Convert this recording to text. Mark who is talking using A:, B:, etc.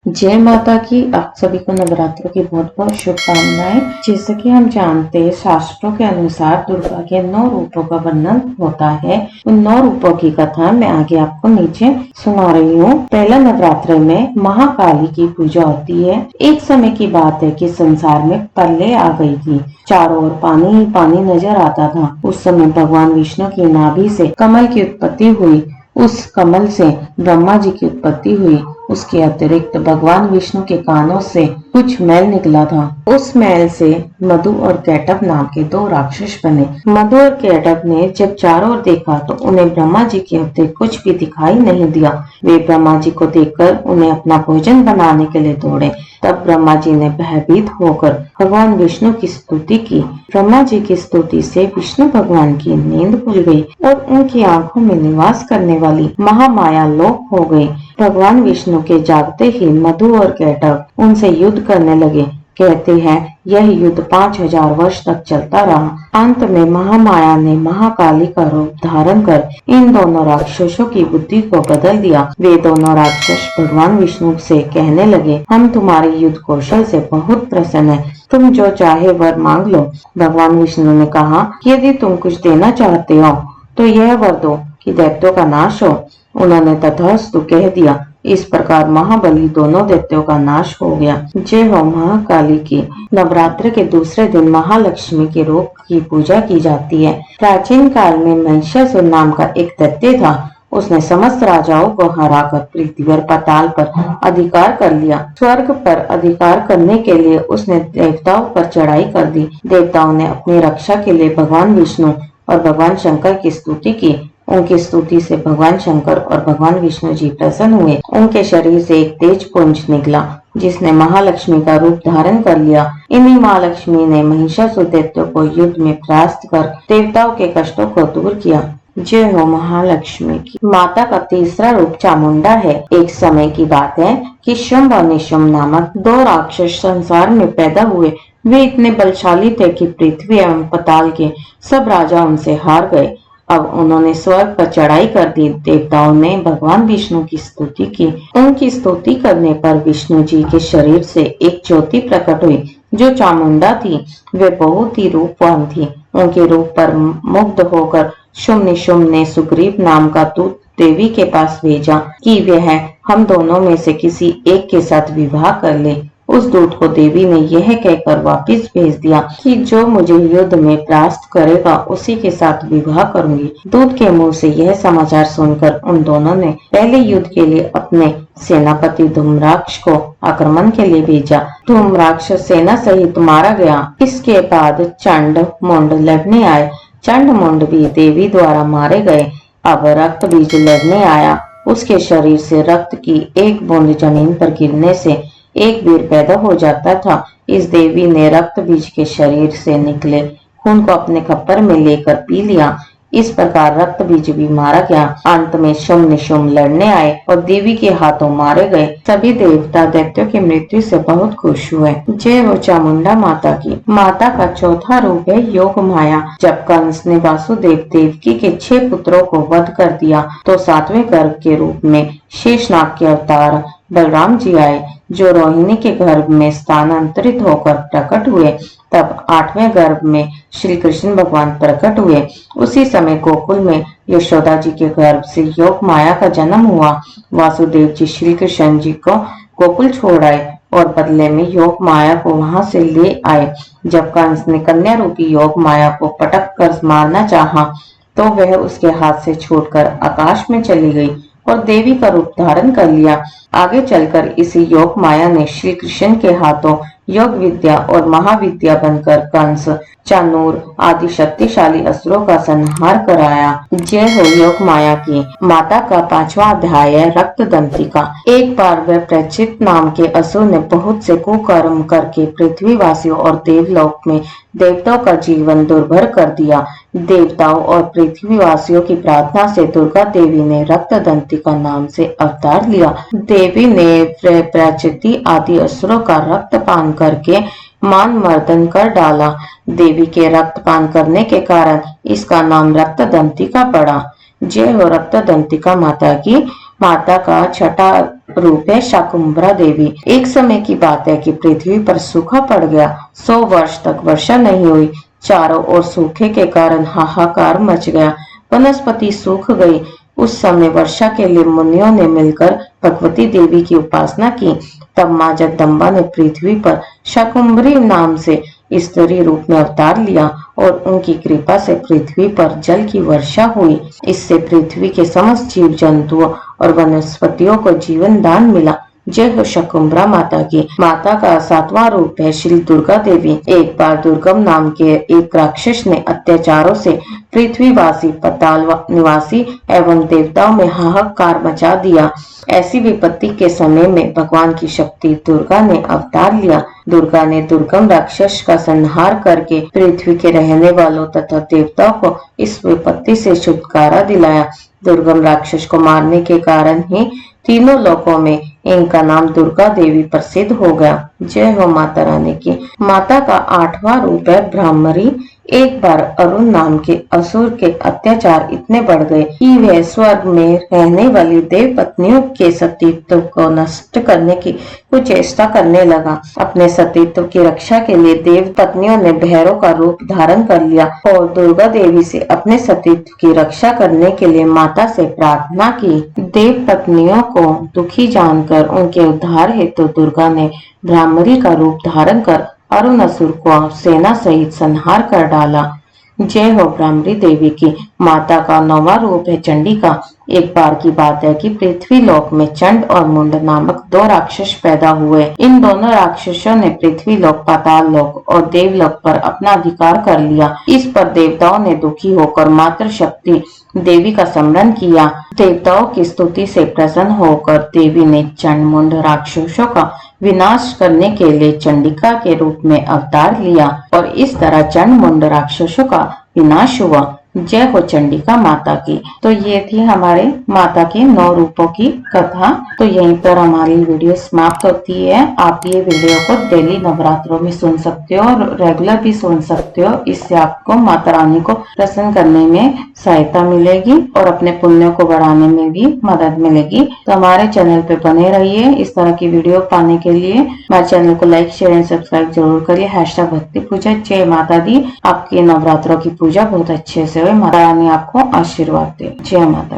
A: जय माता की। आप सभी को नवरात्रों की बहुत बहुत शुभकामनाएं। जैसे कि हम जानते हैं, शास्त्रों के अनुसार दुर्गा के 9 रूपों का वर्णन होता है। उन 9 रूपों की कथा मैं आगे आपको नीचे सुना रही हूँ। पहला नवरात्र में महाकाली की पूजा होती है। एक समय की बात है कि संसार में प्रलय आ गई थी। चारों ओर पानी ही पानी नजर आता था। उस समय भगवान विष्णु की नाभि से कमल की उत्पत्ति हुई। उस कमल से ब्रह्मा जी की उत्पत्ति हुई। उसके अतिरिक्त भगवान विष्णु के कानों से कुछ मैल निकला था। उस मैल से मधु और कैटभ नाम के 2 राक्षस बने। मधु और कैटभ ने जब चारों ओर देखा तो उन्हें ब्रह्मा जी के अतिरिक्त कुछ भी दिखाई नहीं दिया। वे ब्रह्मा जी को देखकर उन्हें अपना भोजन बनाने के लिए दौड़े। तब ब्रह्मा जी ने भयभीत होकर भगवान विष्णु की स्तुति की। ब्रह्मा जी की स्तुति से विष्णु भगवान की नींद खुल गई और उनकी आंखों में निवास करने वाली महामाया लोप हो गई। भगवान विष्णु के जागते ही मधु और कैटभ उनसे युद्ध करने लगे। कहते हैं यह युद्ध 5000 वर्ष तक चलता रहा। अंत में महामाया ने महाकाली का रूप धारण कर इन दोनों राक्षसों की बुद्धि को बदल दिया। वे दोनों राक्षस भगवान विष्णु से कहने लगे, हम तुम्हारे युद्ध कौशल से बहुत प्रसन्न हैं। तुम जो चाहे वर मांग लो। भगवान विष्णु ने कहा, यदि तुम कुछ देना चाहते हो तो यह वर दो कि दैत्यों का नाश हो। उन्होंने तथास्तु कह दिया। इस प्रकार महाबली दोनों दैत्यों का नाश हो गया। जय हो महाकाली की। नवरात्र के दूसरे दिन महालक्ष्मी के रूप की पूजा की जाती है। प्राचीन काल में महिषासुर नाम का एक दैत्य था। उसने समस्त राजाओं को हराकर पृथ्वी और पाताल पर अधिकार कर लिया। स्वर्ग पर अधिकार करने के लिए उसने देवताओं पर चढ़ाई कर दी। देवताओं ने अपनी रक्षा के लिए भगवान विष्णु और भगवान शंकर की स्तुति की। उनकी स्तुति से भगवान शंकर और भगवान विष्णु जी प्रसन्न हुए। उनके शरीर से एक तेज पुंज निकला जिसने महालक्ष्मी का रूप धारण कर लिया। इन्हीं महालक्ष्मी ने महिषासुर दैत्य को युद्ध में परास्त कर देवताओं के कष्टों को दूर किया। जय हो महालक्ष्मी की। माता का तीसरा रूप चामुंडा है। एक समय की बात है कि शुंभ और निशुंभ नामक 2 राक्षस संसार में पैदा हुए। वे इतने बलशाली थे कि पृथ्वी एवं पाताल के सब राजा उनसे हार गए। अब उन्होंने स्वर्ग पर चढ़ाई कर दी। देवताओं ने भगवान विष्णु की स्तुति की। उनकी स्तुति करने पर विष्णु जी के शरीर से एक ज्योति प्रकट हुई जो चामुंडा थी। वे बहुत ही रूपवान थी। उनके रूप पर मुग्ध होकर शुंभ निशुंभ ने सुग्रीव नाम का दूत देवी के पास भेजा कि वह हम दोनों में से किसी एक के साथ विवाह कर ले। उस दूत को देवी ने यह कहकर वापस भेज दिया कि जो मुझे युद्ध में परास्त करेगा उसी के साथ विवाह करूंगी। दूत के मुंह से यह समाचार सुनकर उन दोनों ने पहले युद्ध के लिए अपने सेनापति धूम्राक्ष को आक्रमण के लिए भेजा। धूम्राक्ष सेना सहित मारा गया। इसके बाद चंड मुंड लड़ने आए। चंड मुंड भी देवी द्वारा मारे गए। अब रक्त बीज लड़ने आया। उसके शरीर से रक्त की एक बूंद जमीन पर गिरने से एक वीर पैदा हो जाता था। इस देवी ने रक्त बीज के शरीर से निकले खून को अपने खप्पर में लेकर पी लिया। इस प्रकार रक्त बीज भी मारा गया। अंत में शुंभ निशुंभ लड़ने आए और देवी के हाथों मारे गए। सभी देवता दैत्यों की मृत्यु से बहुत खुश हुए। जय हो चामुंडा माता की। माता का चौथा रूप है योग माया। जब कंस ने वासुदेव देवकी के 6 पुत्रों को वध कर दिया तो 7वें गर्भ के रूप में शेषनाग के अवतार बलराम जी आए जो रोहिणी के गर्भ में स्थानांतरित होकर प्रकट हुए। तब 8वें गर्भ में श्री कृष्ण भगवान प्रकट हुए। उसी समय गोकुल में यशोदा जी के गर्भ से योग माया का जन्म हुआ। वासुदेव जी श्री कृष्ण जी को गोकुल छोड़ आए और बदले में योग माया को वहां से ले आए। जब कंस ने कन्या रूपी योग माया को पटक कर मारना चाहा तो वह उसके हाथ से छूटकर आकाश में चली गई और देवी का रूप धारण कर लिया। आगे चलकर इसी योग माया ने श्री कृष्ण के हाथों योग विद्या और महाविद्या बनकर कंस, चाणूर आदि शक्तिशाली असुरों का संहार कराया। जय हो योग माया की। माता का 5वां अध्याय है रक्त दंतिका। एक बार वह प्रचित नाम के असुर ने बहुत से कुकर्म करके पृथ्वीवासियों और देवलोक में देवताओं का जीवन दुर्भर कर दिया। देवताओं और पृथ्वीवासियों की प्रार्थना से दुर्गा देवी ने रक्त दंतिका नाम से अवतार लिया। देवी ने प्रचिति आदि असुरों का रक्तपान करके मान मर्दन कर डाला। देवी के रक्तपान करने के कारण इसका नाम रक्त दंतिका पड़ा। जय हो रक्त दंतिका माता की। माता का छठा रूप है शाकुंभरा देवी। एक समय की बात है कि पृथ्वी पर सूखा पड़ गया। 100 वर्ष तक वर्षा नहीं हुई। चारों ओर सूखे के कारण हाहाकार मच गया। वनस्पति सूख गई। उस समय वर्षा के लिए मुनियों ने मिलकर भगवती देवी की उपासना की। तब मां जगदम्बा ने पृथ्वी पर शाकुंभरी नाम से स्त्री रूप में अवतार लिया और उनकी कृपा से पृथ्वी पर जल की वर्षा हुई। इससे पृथ्वी के समस्त जीव जंतुओं और वनस्पतियों को जीवन दान मिला। जय हो शाकुंभरा माता की। माता का 7वां रूप है श्री दुर्गा देवी। एक बार दुर्गम नाम के एक राक्षस ने अत्याचारों से पृथ्वीवासी, पाताल निवासी एवं देवताओं में हाहाकार मचा दिया। ऐसी विपत्ति के समय में भगवान की शक्ति दुर्गा ने अवतार लिया। दुर्गा ने दुर्गम राक्षस का संहार करके पृथ्वी के रहने वालों तथा देवताओं को इस विपत्ति से छुटकारा दिलाया। दुर्गम राक्षस को मारने के कारण ही तीनों लोकों में इनका नाम दुर्गा देवी प्रसिद्ध हो गया। जय हो माता रानी की। माता का 8वां रूप है ब्राह्मणी। एक बार अरुण नाम के असुर के अत्याचार इतने बढ़ गए कि वह स्वर्ग में रहने वाली देव पत्नियों के सतीत्व को नष्ट करने की कुछ चेष्टा करने लगा। अपने सतीत्व की रक्षा के लिए देव पत्नियों ने भैरव का रूप धारण कर लिया और दुर्गा देवी से अपने सतीत्व की रक्षा करने के लिए माता से प्रार्थना की। देव पत्नियों को दुखी जानकर उनके उद्धार हेतु दुर्गा ने ब्राह्मणी का रूप धारण कर अरुण असुर को सेना सहित संहार कर डाला। जय हो ब्राह्मणी देवी की। माता का 9वां रूप है चंडिका। एक बार की बात है कि पृथ्वी लोक में चंड और मुंड नामक 2 राक्षस पैदा हुए। इन दोनों राक्षसों ने पृथ्वी लोक, पाताल लोक और देवलोक पर अपना अधिकार कर लिया। इस पर देवताओं ने दुखी होकर मातृ शक्ति देवी का स्मरण किया। देवताओं की स्तुति से प्रसन्न होकर देवी ने चंड मुंड राक्षसों का विनाश करने के लिए चंडिका के रूप में अवतार लिया और इस तरह चंड मुंड राक्षसों का विनाश हुआ। जय हो चंडिका माता की। तो ये थी हमारे माता के 9 रूपों की कथा। तो यहीं पर हमारी वीडियो समाप्त होती है। आप ये वीडियो को डेली नवरात्रों में सुन सकते हो और रेगुलर भी सुन सकते हो। इससे आपको माता रानी को प्रसन्न करने में सहायता मिलेगी और अपने पुण्यों को बढ़ाने में भी मदद मिलेगी। तो हमारे चैनल पे बने रहिए। इस तरह की वीडियो पाने के लिए हमारे चैनल को लाइक, शेयर एंड सब्सक्राइब जरूर करिए। #भक्ति पूजा। जय माता दी। आपकी नवरात्रों की पूजा बहुत अच्छे से माता रानी आपको आशीर्वाद दे। जय माता।